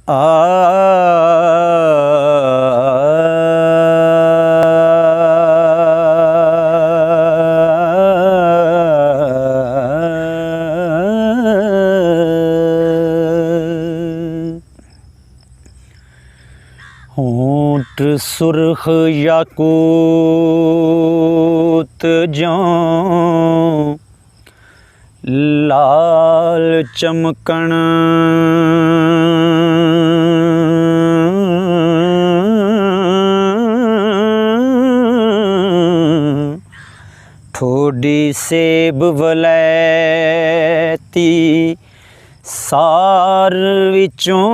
होंठ सुर्ख याकूत ज्यों लाल चमकण, ठोडी सेब वलैती सार विचों,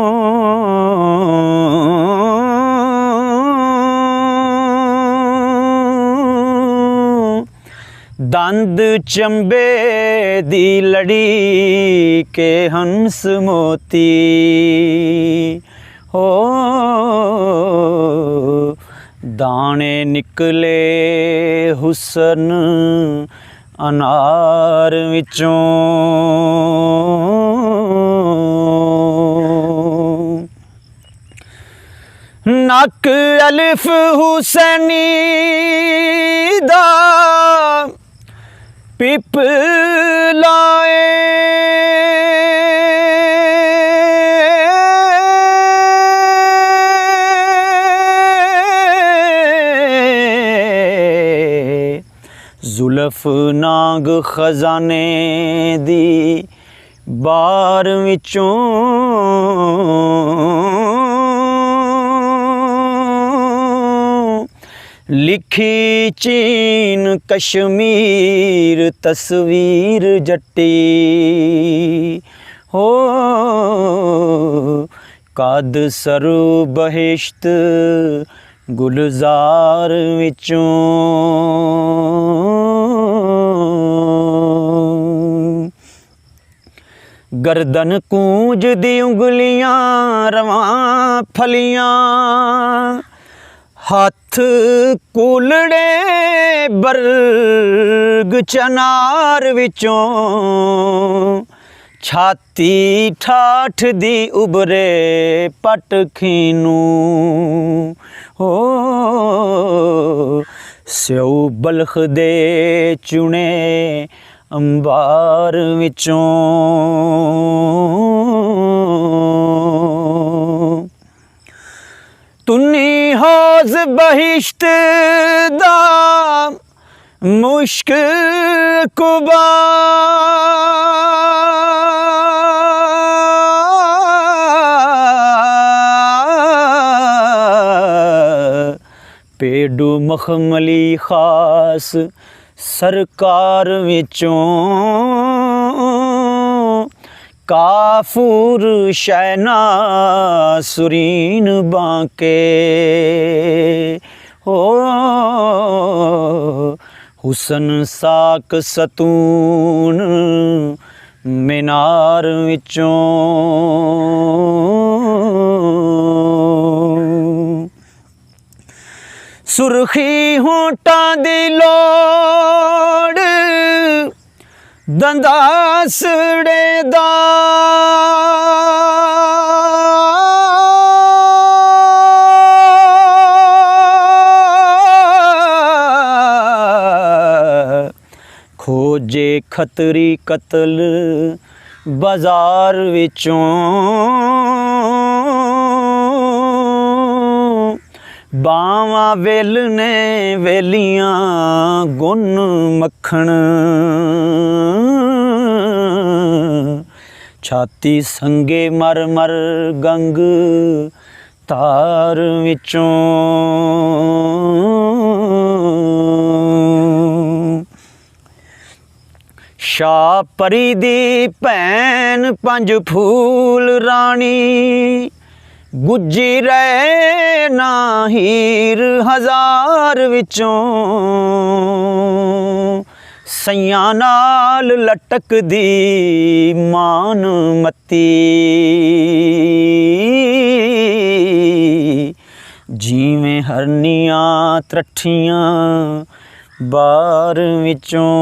दंद चंबे दी लड़ी के हंस मोती, हो दाने निकले हुसन अनार विचों, नक अलिफ हुसैनी दा पिपलाए, जुल्फ नाग खजाने दी बार विचों, लिखी चीन कश्मीर तस्वीर जट्टी, हो कद सरू बहिश्त गुलजार विचों, गर्दन कूंज दी उंगलियां रवां फलियां, हाथ कूलड़े बरग चनार विचों, छाती ठाठ दी उबरे पट खीनू, हो स्यौ बलख दे चुने अंबार विचों, तुन्नी हौज बहिश्त दा मुश्क कुबा, पेडू मखमली खास सरकार विचों, काफूर शैना सुरीन बांके, हो हुसन साक सतून मीनार विचों, सुरखी होंटां दी लोड़ दंदासड़े दा, खोजे खतरी कतल बाजार विचों, बावां वेलने वेलियां गुन मक्खण, छाती संगे मर मर गंग तार विचों, शाह परी दी भैन पंज फूल रानी, गुज्जी रे ना हीर हजार विचों, सैयां नाल लटकदी मान मती, जिवें हरनियां त्रठियां बार विचों,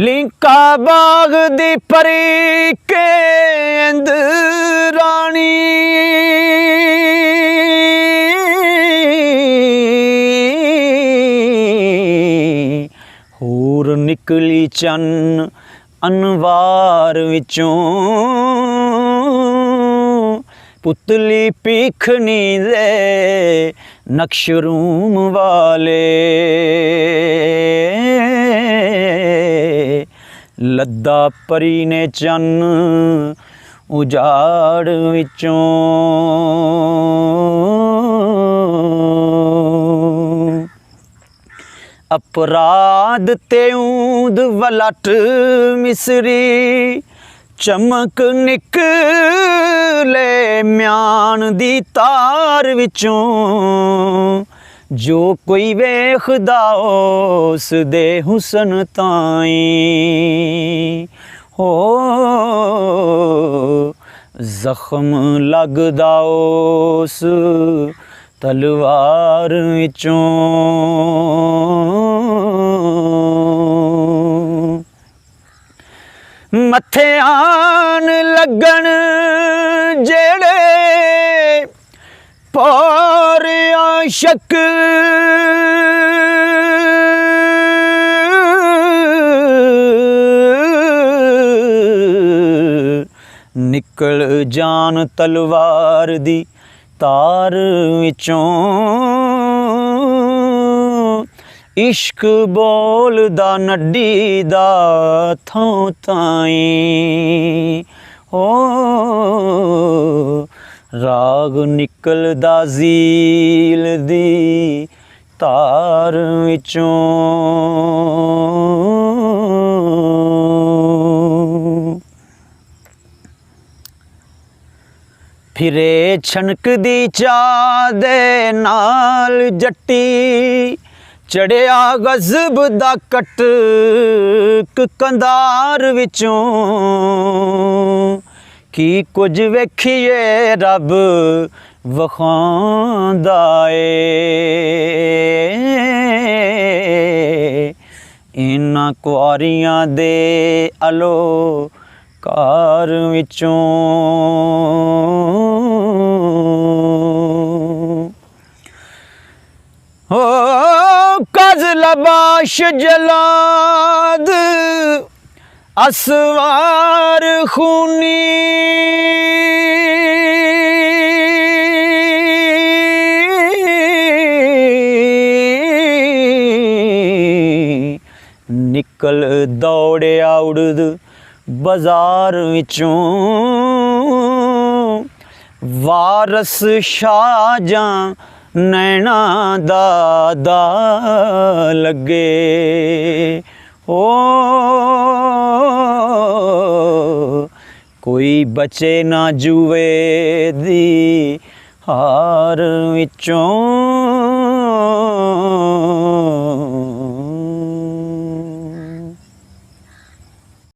लिंका बाग दी परी के इंद्राणी होर निकली चन्न अनवार विचों पुतली पीखनी दे नक्शरूम वाले लद्दा परी ने चन्न उजाड़ विचों अपराध ते ऊंद वलट मिसरी चमक निकले म्यान दी तार विचों जो कोई वेखदा उस दे हुसन ताई हो जख्म लगदा उस तलवार विचों मथे आन लगन जेड़े पार आशक निकल जान तलवार दी तार विचों इश्क बोलदा नड्डी दा थों ताईं हो राग निकलदा झील दी तार विचों फिरे छनक दी चाह दे नाल जट्टी चढ़िया गज़ब दा कटक कंधार विचों की कुछ वेखिए रब वखांदा ए इन्हां कुआरियां दे अलो कार विचों हो कज़लबाश जलाद असवार खूनी निकल दौड़िया उड़द बाजार विचों वारस शाहजां नैना दादा लगे ओ कोई बचे ना जुए दी हार विचों